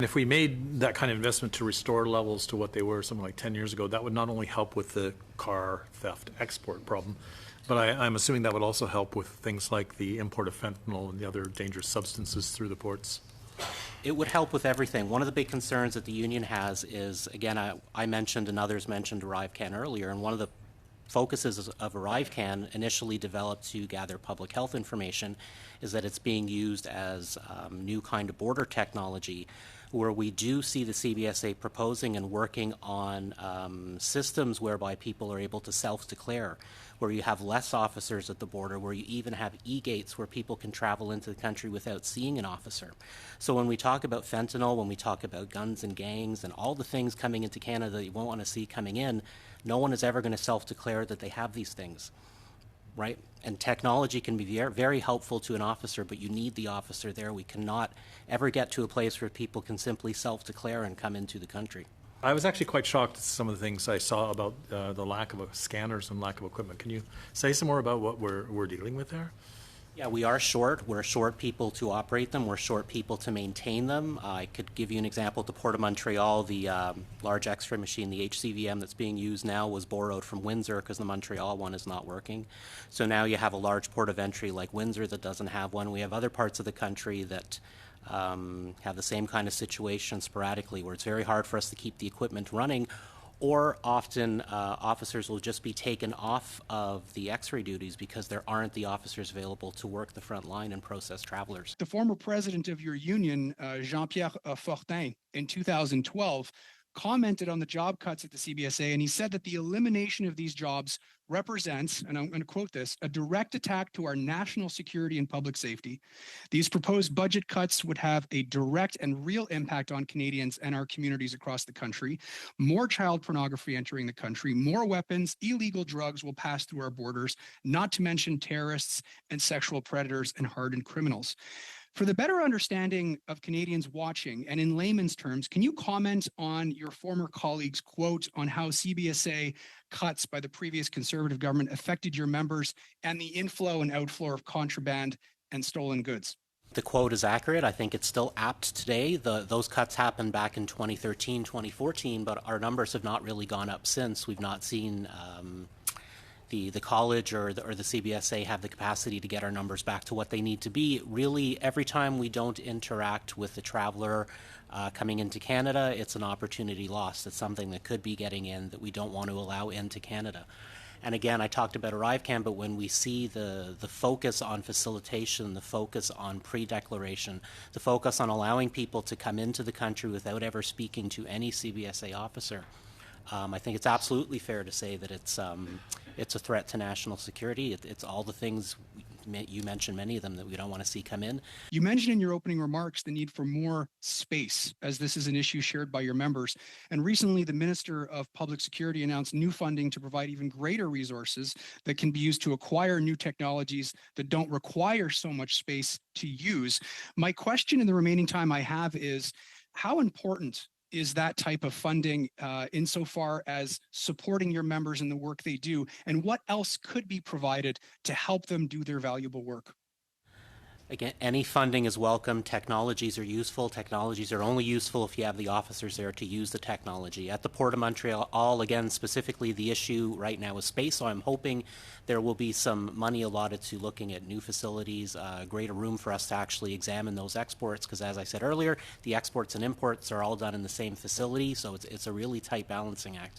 If we made that kind of investment to restore levels to what they were something like 10 years ago, that would not only help with the car theft export problem, but I'm assuming that would also help with things like the import of fentanyl and the other dangerous substances through the ports. It would help with everything. One of the big concerns that the union has is, again, I mentioned and others mentioned ArriveCAN earlier, and one of the focuses of ArriveCAN, initially developed to gather public health information, is that it's being used as new kind of border technology, where we do see the CBSA proposing and working on systems whereby people are able to self-declare, where you have less officers at the border, where you even have e-gates where people can travel into the country without seeing an officer. So when we talk about fentanyl, when we talk about guns and gangs and all the things coming into Canada that you won't want to see coming in, no one is ever going to self-declare that they have these things, right? And technology can be very helpful to an officer, but you need the officer there. We cannot ever get to a place where people can simply self-declare and come into the country. I was actually quite shocked at some of the things I saw about the lack of scanners and lack of equipment. Can you say some more about what we're dealing with there? Yeah, we are short. We're short people to operate them. We're short people to maintain them. I could give you an example. At the Port of Montreal, the large X-ray machine, the HCVM that's being used now, was borrowed from Windsor because the Montreal one is not working. So now you have a large port of entry like Windsor that doesn't have one. We have other parts of the country that have the same kind of situation sporadically, where it's very hard for us to keep the equipment running, or often officers will just be taken off of the X-ray duties because there aren't the officers available to work the front line and process travelers. The former president of your union, Jean-Pierre Fortin, in 2012, commented on the job cuts at the CBSA, and he said that the elimination of these jobs represents, and I'm going to quote this, a direct attack to our national security and public safety. These proposed budget cuts would have a direct and real impact on Canadians and our communities across the country. More child pornography entering the country, more weapons, illegal drugs will pass through our borders, not to mention terrorists and sexual predators and hardened criminals. For the better understanding of Canadians watching, and in layman's terms, can you comment on your former colleague's quote on how CBSA cuts by the previous Conservative government affected your members and the inflow and outflow of contraband and stolen goods? The quote is accurate. I think it's still apt today. Those cuts happened back in 2013, 2014, but our numbers have not really gone up since. We've not seen the college or the CBSA have the capacity to get our numbers back to what they need to be. Really, every time we don't interact with the traveler coming into Canada, it's an opportunity lost. It's something that could be getting in that we don't want to allow into Canada. And again, I talked about ArriveCAN, but when we see the focus on facilitation, the focus on pre-declaration, the focus on allowing people to come into the country without ever speaking to any CBSA officer, I think it's absolutely fair to say that it's a threat to national security. It's all the things you mentioned, many of them that we don't want to see come in. You mentioned in your opening remarks the need for more space, as this is an issue shared by your members. And recently, the Minister of Public Security announced new funding to provide even greater resources that can be used to acquire new technologies that don't require so much space to use. My question in the remaining time I have is, how important is that type of funding insofar as supporting your members in the work they do, and what else could be provided to help them do their valuable work? Again, any funding is welcome. Technologies are useful. Technologies are only useful if you have the officers there to use the technology. At the Port of Montreal, again, specifically, the issue right now is space, so I'm hoping there will be some money allotted to looking at new facilities, greater room for us to actually examine those exports, because as I said earlier, the exports and imports are all done in the same facility, so it's a really tight balancing act.